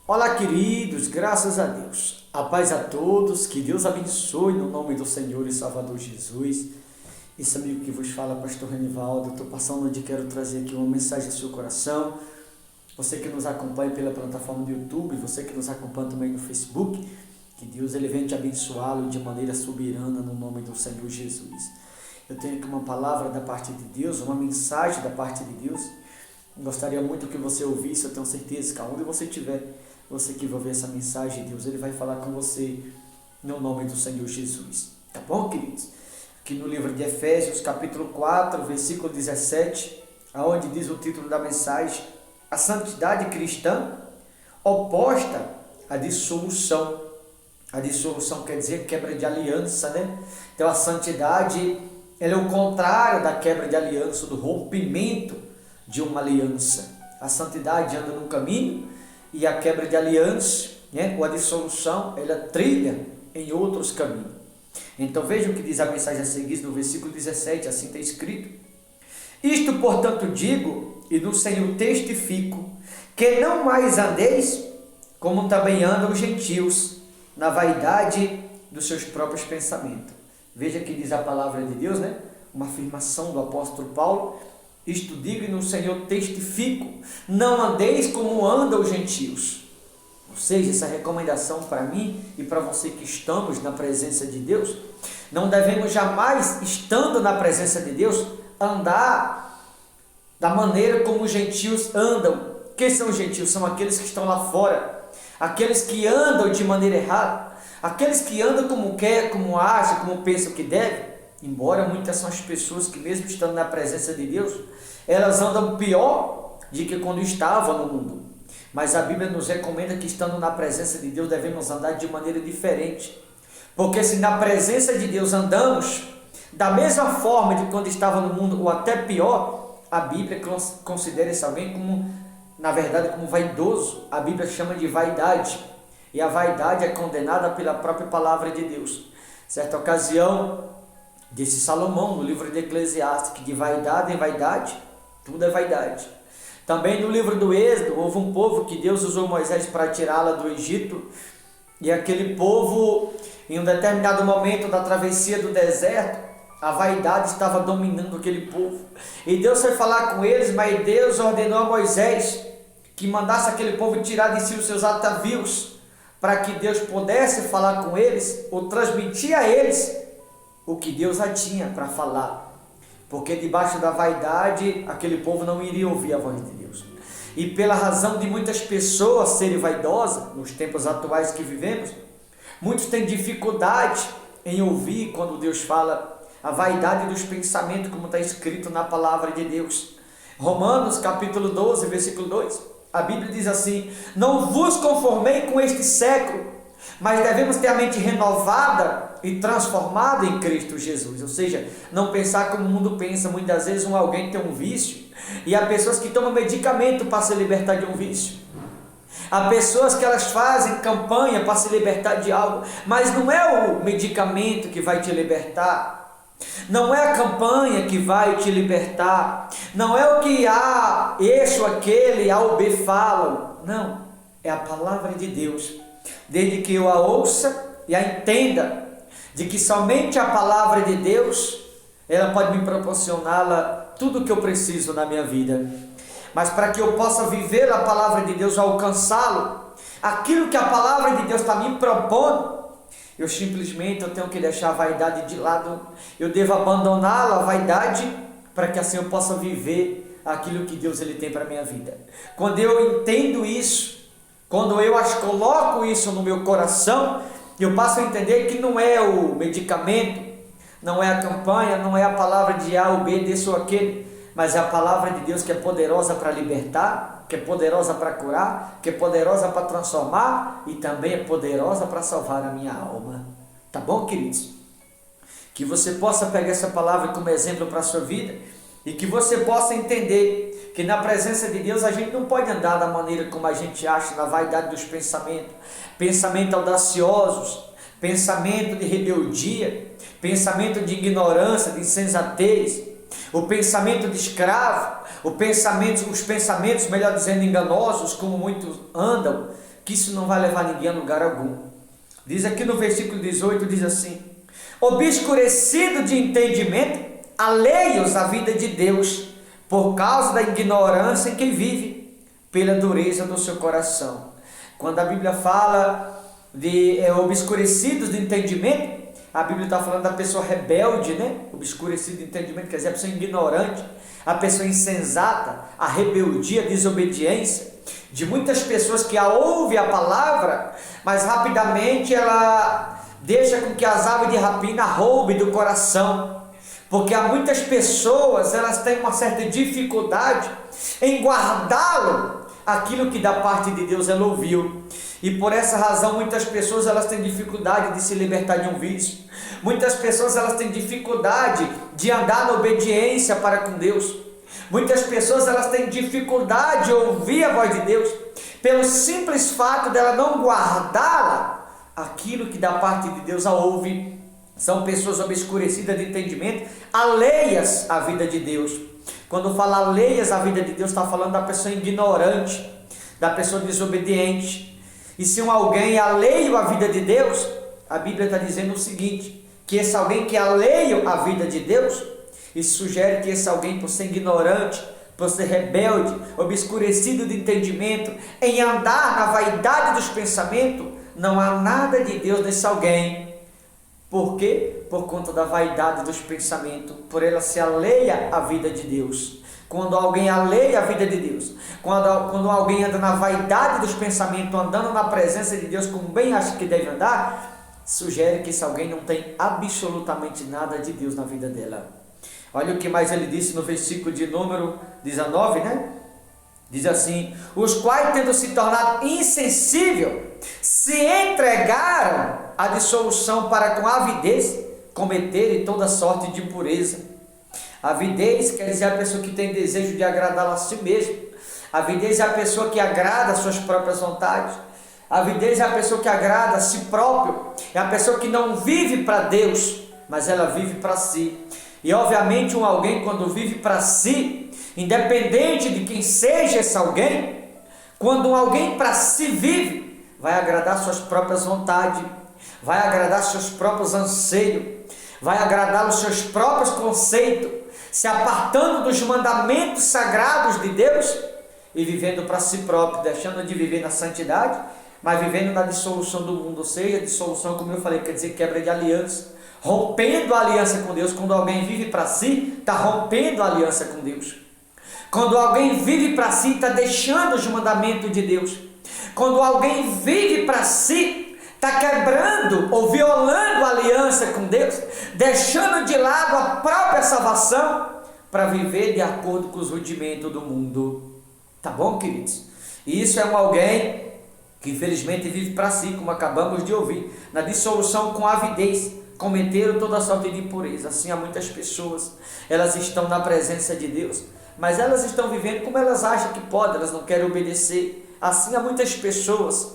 Olá, queridos, graças a Deus. A paz a todos, que Deus abençoe no nome do Senhor e Salvador Jesus. Esse amigo que vos fala, pastor Renivaldo, estou passando onde quero trazer aqui uma mensagem ao seu coração. Você que nos acompanha pela plataforma do YouTube, você que nos acompanha também no Facebook, que Deus ele venha te abençoá-lo de maneira soberana no nome do Senhor Jesus. Eu tenho aqui uma palavra da parte de Deus, uma mensagem da parte de Deus. Gostaria muito que você ouvisse, eu tenho certeza que aonde você estiver, você que vai ver essa mensagem, Deus ele vai falar com você no nome do Senhor Jesus. Tá bom, queridos? Aqui no livro de Efésios, capítulo 4, versículo 17, aonde diz o título da mensagem: a santidade cristã oposta à dissolução. A dissolução quer dizer quebra de aliança, né? Então a santidade, ela é o contrário da quebra de aliança, do rompimento de uma aliança. A santidade anda num caminho e a quebra de aliança, né, ou a dissolução, ela trilha em outros caminhos. Então veja o que diz a mensagem a seguir no versículo 17, assim está escrito: isto, portanto, digo, e no Senhor testifico, que não mais andeis como também andam os gentios, na vaidade dos seus próprios pensamentos. Veja que diz a palavra de Deus, né? Uma afirmação do apóstolo Paulo: isto digo e no Senhor testifico, não andeis como andam os gentios. Ou seja, essa recomendação para mim e para você que estamos na presença de Deus, não devemos jamais, estando na presença de Deus, andar da maneira como os gentios andam. Quem são os gentios? São aqueles que estão lá fora, aqueles que andam de maneira errada, aqueles que andam como quer, como acham, como pensam que deve. Embora muitas são as pessoas que, mesmo estando na presença de Deus, elas andam pior do que quando estavam no mundo. Mas a Bíblia nos recomenda que, estando na presença de Deus, devemos andar de maneira diferente. Porque se na presença de Deus andamos da mesma forma de quando estava no mundo, ou até pior, a Bíblia considera esse alguém como, na verdade, como vaidoso. A Bíblia chama de vaidade. E a vaidade é condenada pela própria palavra de Deus. Certa ocasião, disse Salomão no livro de Eclesiastes, que de vaidade em vaidade, tudo é vaidade. Também no livro do Êxodo, houve um povo que Deus usou Moisés para tirá-la do Egito, e aquele povo, em um determinado momento da travessia do deserto, a vaidade estava dominando aquele povo. E Deus foi falar com eles, mas Deus ordenou a Moisés que mandasse aquele povo tirar de si os seus atavios, para que Deus pudesse falar com eles, ou transmitir a eles o que Deus já tinha para falar. Porque debaixo da vaidade, aquele povo não iria ouvir a voz de Deus. E pela razão de muitas pessoas serem vaidosas, nos tempos atuais que vivemos, muitos têm dificuldade em ouvir quando Deus fala, a vaidade dos pensamentos, como está escrito na palavra de Deus. Romanos capítulo 12, versículo 2, a Bíblia diz assim: não vos conformei com este século, mas devemos ter a mente renovada e transformada em Cristo Jesus. Ou seja, não pensar como o mundo pensa. Muitas vezes alguém tem um vício, e há pessoas que tomam medicamento para se libertar de um vício. Há pessoas que elas fazem campanha para se libertar de algo, mas não é o medicamento que vai te libertar. Não é a campanha que vai te libertar. Não é o que A, este ou aquele, A ou B falam. Não, é a palavra de Deus. Desde que eu a ouça e a entenda de que somente a palavra de Deus, ela pode me proporcionar tudo o que eu preciso na minha vida. Mas para que eu possa viver a palavra de Deus, alcançá-lo, aquilo que a palavra de Deus está me propondo, eu tenho que deixar a vaidade de lado. Eu devo abandoná-la, a vaidade, para que assim eu possa viver aquilo que Deus ele tem para a minha vida. Quando eu entendo isso, quando eu coloco isso no meu coração, eu passo a entender que não é o medicamento, não é a campanha, não é a palavra de A ou B, desse ou aquele, mas é a palavra de Deus que é poderosa para libertar, que é poderosa para curar, que é poderosa para transformar e também é poderosa para salvar a minha alma. Tá bom, queridos? Que você possa pegar essa palavra como exemplo para a sua vida e que você possa entender que na presença de Deus a gente não pode andar da maneira como a gente acha, na vaidade dos pensamentos, pensamento audaciosos, pensamento de rebeldia, pensamento de ignorância, de insensatez, o pensamento de escravo, os pensamentos, melhor dizendo, enganosos, como muitos andam, que isso não vai levar ninguém a lugar algum. Diz aqui no versículo 18, diz assim: obscurecido de entendimento, alheios à vida de Deus, por causa da ignorância em que vive, pela dureza do seu coração. Quando a Bíblia fala de obscurecidos de entendimento, a Bíblia está falando da pessoa rebelde, né? Obscurecido de entendimento, quer dizer, a pessoa ignorante, a pessoa insensata, a rebeldia, a desobediência, de muitas pessoas que ouvem a palavra, mas rapidamente ela deixa com que as aves de rapina roubem do coração, porque há muitas pessoas, elas têm uma certa dificuldade em guardá-lo, aquilo que da parte de Deus ela ouviu, e por essa razão muitas pessoas elas têm dificuldade de se libertar de um vício, muitas pessoas elas têm dificuldade de andar na obediência para com Deus, muitas pessoas elas têm dificuldade de ouvir a voz de Deus, pelo simples fato dela não guardá-la, aquilo que da parte de Deus a ouve. São pessoas obscurecidas de entendimento, alheias à vida de Deus. Quando fala alheias à vida de Deus, está falando da pessoa ignorante, da pessoa desobediente. E se alguém é alheio à vida de Deus, a Bíblia está dizendo o seguinte, que esse alguém que é alheio à vida de Deus, isso sugere que esse alguém, por ser ignorante, por ser rebelde, obscurecido de entendimento, em andar na vaidade dos pensamentos, não há nada de Deus nesse alguém. Por quê? Por conta da vaidade dos pensamentos, por ela se alheia à vida de Deus. Quando alguém alheia a vida de Deus, quando alguém anda na vaidade dos pensamentos, andando na presença de Deus como bem acha que deve andar, sugere que esse alguém não tem absolutamente nada de Deus na vida dela. Olha o que mais ele disse no versículo de número 19, né? Diz assim: os quais, tendo se tornado insensível, se entregaram à dissolução para com avidez cometerem toda sorte de impureza. Avidez quer dizer a pessoa que tem desejo de agradar a si mesmo. Avidez é a pessoa que agrada as suas próprias vontades. Avidez é a pessoa que agrada a si próprio. É a pessoa que não vive para Deus, mas ela vive para si. E obviamente alguém quando vive para si, independente de quem seja esse alguém, quando alguém para si vive, vai agradar suas próprias vontades, vai agradar seus próprios anseios, vai agradar os seus próprios conceitos, se apartando dos mandamentos sagrados de Deus e vivendo para si próprio, deixando de viver na santidade, mas vivendo na dissolução do mundo. Ou seja, dissolução, como eu falei, quer dizer quebra de aliança, rompendo a aliança com Deus. Quando alguém vive para si, está rompendo a aliança com Deus. Quando alguém vive para si, está deixando os mandamentos de Deus. Quando alguém vive para si, está quebrando ou violando a aliança com Deus, deixando de lado a própria salvação para viver de acordo com os rudimentos do mundo. Tá bom, queridos? E isso é alguém que infelizmente vive para si, como acabamos de ouvir, na dissolução com avidez, cometeram toda sorte de impureza. Assim há muitas pessoas, elas estão na presença de Deus, mas elas estão vivendo como elas acham que podem, elas não querem obedecer. Assim há muitas pessoas,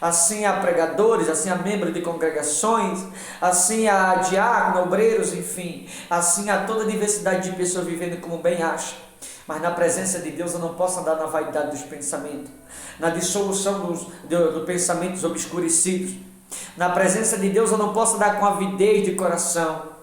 assim há pregadores, assim há membros de congregações, assim há diáconos, obreiros, enfim, assim há toda a diversidade de pessoas vivendo como bem acham. Mas na presença de Deus eu não posso andar na vaidade dos pensamentos, na dissolução dos pensamentos obscurecidos. Na presença de Deus eu não posso andar com avidez de coração.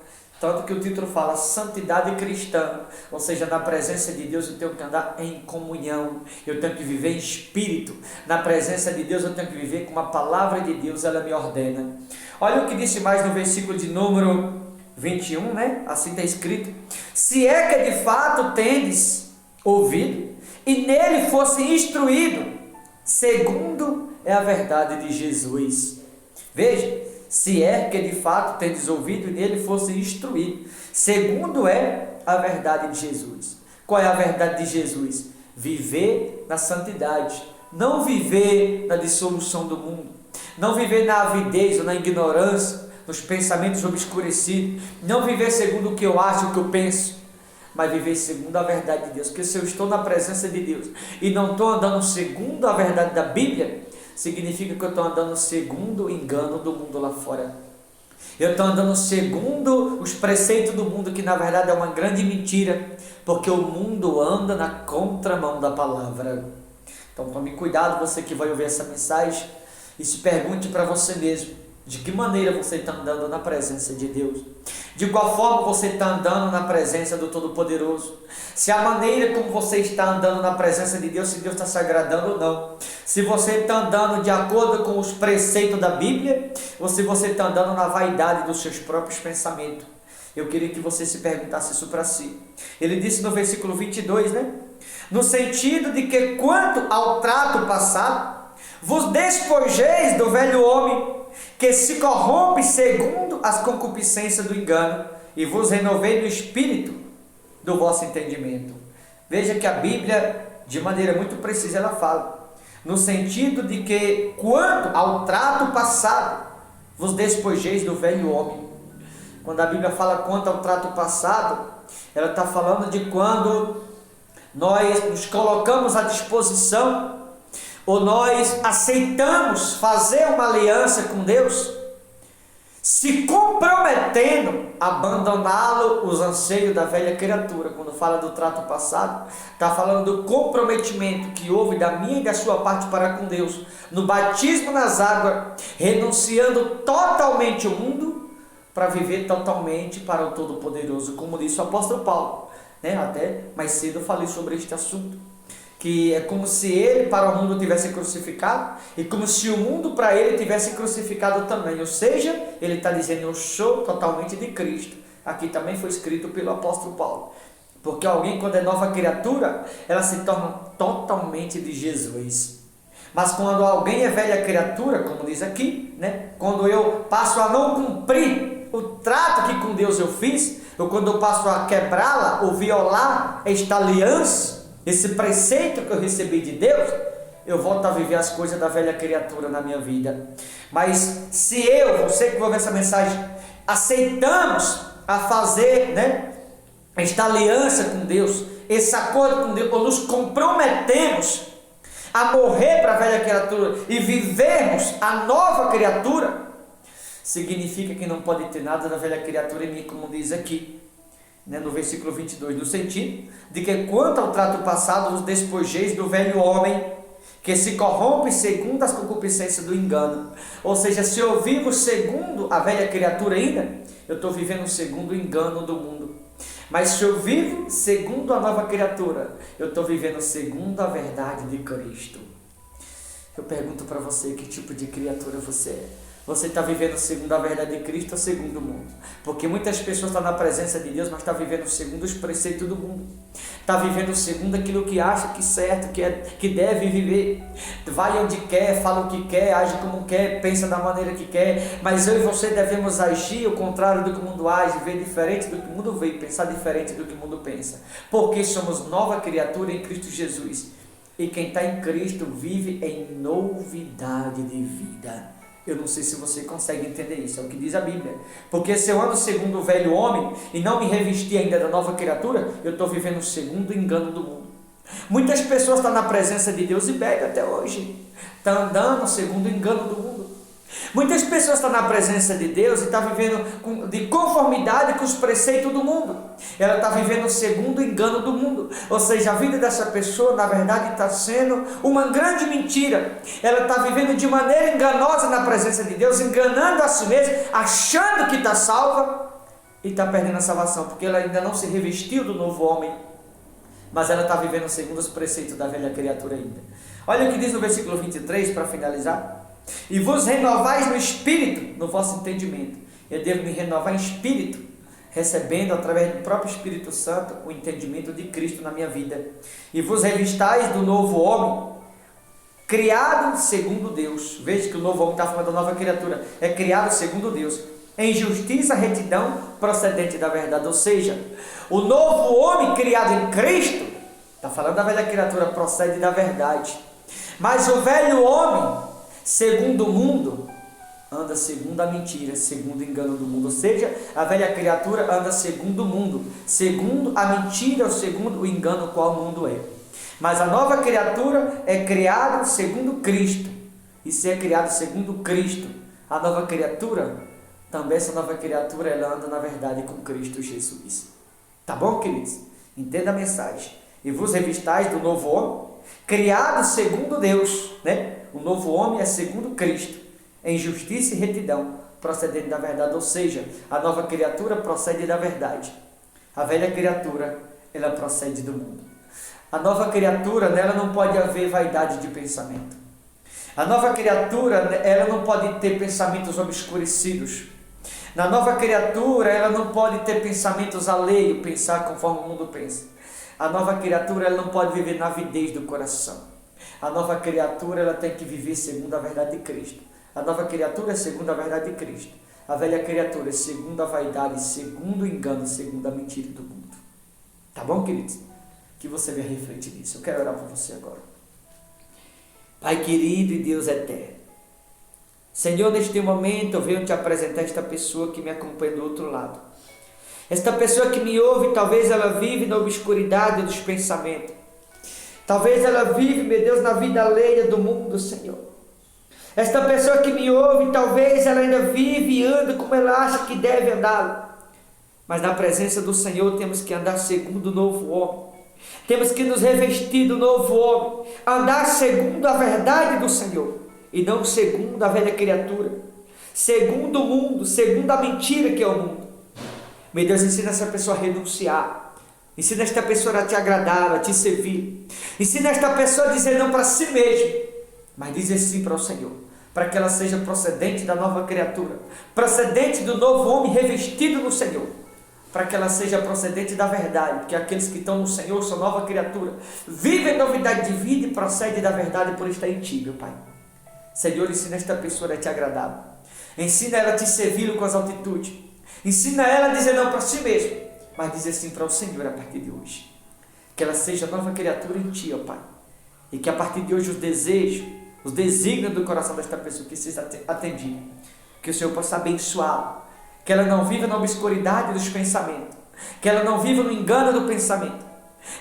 Tanto que o título fala santidade cristã, ou seja, na presença de Deus eu tenho que andar em comunhão, eu tenho que viver em espírito. Na presença de Deus eu tenho que viver com a palavra de Deus, ela me ordena. Olha o que disse mais no versículo de número 21, né? Assim está escrito: se é que de fato tendes ouvido e nele fosse instruído, segundo é a verdade de Jesus. Veja, se é que de fato tendes ouvido e nele fosse instruído, segundo é a verdade de Jesus. Qual é a verdade de Jesus? Viver na santidade, não viver na dissolução do mundo, não viver na avidez ou na ignorância, nos pensamentos obscurecidos, não viver segundo o que eu acho, o que eu penso, mas viver segundo a verdade de Deus. Porque se eu estou na presença de Deus e não estou andando segundo a verdade da Bíblia, significa que eu estou andando segundo o engano do mundo lá fora. Eu estou andando segundo os preceitos do mundo, que na verdade é uma grande mentira, porque o mundo anda na contramão da palavra. Então tome cuidado, você que vai ouvir essa mensagem, e se pergunte para você mesmo, de que maneira você está andando na presença de Deus? De qual forma você está andando na presença do Todo-Poderoso? Se a maneira como você está andando na presença de Deus, se Deus está se agradando ou não. Se você está andando de acordo com os preceitos da Bíblia, ou se você está andando na vaidade dos seus próprios pensamentos. Eu queria que você se perguntasse isso para si. Ele disse no versículo 22, né? No sentido de que quanto ao trato passado, vos despojeis do velho homem, que se corrompe segundo as concupiscências do engano, e vos renovei no espírito do vosso entendimento. Veja que a Bíblia, de maneira muito precisa, ela fala, no sentido de que, quanto ao trato passado, vos despojeis do velho homem. Quando a Bíblia fala quanto ao trato passado, ela está falando de quando nós nos colocamos à disposição, ou nós aceitamos fazer uma aliança com Deus, se comprometendo a abandoná-lo, os anseios da velha criatura. Quando fala do trato passado, está falando do comprometimento que houve da minha e da sua parte para com Deus, no batismo nas águas, renunciando totalmente o mundo, para viver totalmente para o Todo-Poderoso, como disse o apóstolo Paulo, né? Até mais cedo eu falei sobre este assunto, que é como se ele para o mundo tivesse crucificado, e como se o mundo para ele tivesse crucificado também, ou seja, ele está dizendo, eu sou totalmente de Cristo. Aqui também foi escrito pelo apóstolo Paulo, porque alguém, quando é nova criatura, ela se torna totalmente de Jesus. Mas quando alguém é velha criatura, como diz aqui, né? Quando eu passo a não cumprir o trato que com Deus eu fiz, ou quando eu passo a quebrá-la, ou violar esta aliança, esse preceito que eu recebi de Deus, eu volto a viver as coisas da velha criatura na minha vida. Mas se você que vai ver essa mensagem, aceitamos a fazer, né, esta aliança com Deus, esse acordo com Deus, ou nos comprometemos a morrer para a velha criatura e vivermos a nova criatura, significa que não pode ter nada da velha criatura em mim, como diz aqui, né, no versículo 22, no sentido de que quanto ao trato passado, os despojeis do velho homem, que se corrompe segundo as concupiscências do engano. Ou seja, se eu vivo segundo a velha criatura ainda, eu estou vivendo segundo o engano do mundo. Mas se eu vivo segundo a nova criatura, eu estou vivendo segundo a verdade de Cristo. Eu pergunto para você, que tipo de criatura você é? Você está vivendo segundo a verdade de Cristo ou segundo o mundo? Porque muitas pessoas estão na presença de Deus, mas estão vivendo segundo os preceitos do mundo. Está vivendo segundo aquilo que acha que é certo, que deve viver. Vai onde quer, fala o que quer, age como quer, pensa da maneira que quer. Mas eu e você devemos agir ao contrário do que o mundo age, ver diferente do que o mundo vê e pensar diferente do que o mundo pensa. Porque somos nova criatura em Cristo Jesus. E quem está em Cristo vive em novidade de vida. Eu não sei se você consegue entender isso, é o que diz a Bíblia. Porque se eu ando segundo o velho homem e não me revesti ainda da nova criatura, eu estou vivendo segundo o engano do mundo. Muitas pessoas estão na presença de Deus e bebem até hoje. Estão andando segundo o engano do mundo. Muitas pessoas estão na presença de Deus e estão vivendo de conformidade com os preceitos do mundo. Ela está vivendo segundo o engano do mundo. Ou seja, a vida dessa pessoa, na verdade, está sendo uma grande mentira. Ela está vivendo de maneira enganosa na presença de Deus, enganando a si mesma, achando que está salva e está perdendo a salvação, porque ela ainda não se revestiu do novo homem, mas ela está vivendo segundo os preceitos da velha criatura ainda. Olha o que diz no versículo 23, para finalizar. E vos renovais no espírito, no vosso entendimento. Eu devo me renovar em espírito, recebendo através do próprio Espírito Santo o entendimento de Cristo na minha vida. E vos revistais do novo homem, criado segundo Deus. Veja que o novo homem está falando da nova criatura, é criado segundo Deus, em justiça, retidão, procedente da verdade. Ou seja, o novo homem criado em Cristo, está falando da velha criatura, procede da verdade. Mas o velho homem, segundo o mundo, anda segundo a mentira, segundo o engano do mundo. Ou seja, a velha criatura anda segundo o mundo, segundo a mentira, ou segundo o engano qual o mundo é. Mas a nova criatura é criada segundo Cristo. E se é criado segundo Cristo, a nova criatura, também essa nova criatura, ela anda na verdade com Cristo Jesus. Tá bom, queridos? Entenda a mensagem. E vos revistais do novo homem, criado segundo Deus, né? O novo homem é segundo Cristo, em justiça e retidão, procedendo da verdade, ou seja, a nova criatura procede da verdade. A velha criatura, ela procede do mundo. A nova criatura, nela não pode haver vaidade de pensamento. A nova criatura, ela não pode ter pensamentos obscurecidos. Na nova criatura, ela não pode ter pensamentos alheios, pensar conforme o mundo pensa. A nova criatura, ela não pode viver na avidez do coração. A nova criatura, ela tem que viver segundo a verdade de Cristo. A nova criatura é segundo a verdade de Cristo. A velha criatura é segundo a vaidade, segundo o engano, segundo a mentira do mundo. Tá bom, queridos? Que você venha refletir nisso. Eu quero orar por você agora. Pai querido e Deus eterno, Senhor, neste momento eu venho te apresentar esta pessoa que me acompanha do outro lado. Esta pessoa que me ouve, talvez ela vive na obscuridade dos pensamentos. Talvez ela vive, meu Deus, na vida alheia do mundo, Senhor. Esta pessoa que me ouve, talvez ela ainda vive e anda como ela acha que deve andar. Mas na presença do Senhor temos que andar segundo o novo homem. Temos que nos revestir do novo homem. Andar segundo a verdade do Senhor. E não segundo a velha criatura. Segundo o mundo, segundo a mentira que é o mundo. Meu Deus, ensina essa pessoa a renunciar. Ensina esta pessoa a te agradar, a te servir. Ensina esta pessoa a dizer não para si mesmo, mas dizer sim para o Senhor, para que ela seja procedente da nova criatura, procedente do novo homem revestido no Senhor, para que ela seja procedente da verdade, porque aqueles que estão no Senhor são nova criatura, vivem novidade de vida e procedem da verdade por estar em Ti, meu Pai. Senhor, ensina esta pessoa a te agradar, ensina ela a te servir com as altitudes, ensina ela a dizer não para si mesmo, mas dizer sim para o Senhor a partir de hoje. Que ela seja nova criatura em Ti, ó Pai, e que a partir de hoje os desejos, os desígnios do coração desta pessoa que seja atendido, que o Senhor possa abençoá-la, que ela não viva na obscuridade dos pensamentos, que ela não viva no engano do pensamento,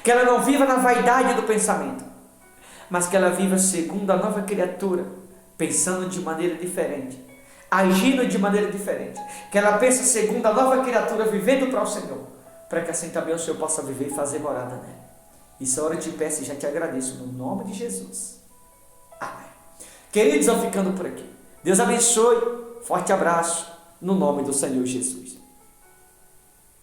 que ela não viva na vaidade do pensamento, mas que ela viva segundo a nova criatura, pensando de maneira diferente, agindo de maneira diferente, que ela pense segundo a nova criatura, vivendo para o Senhor, para que assim também o Senhor possa viver e fazer morada nela. Isso é hora eu te peço e já te agradeço, no nome de Jesus. Amém. Queridos, eu ficando por aqui. Deus abençoe. Forte abraço, no nome do Senhor Jesus.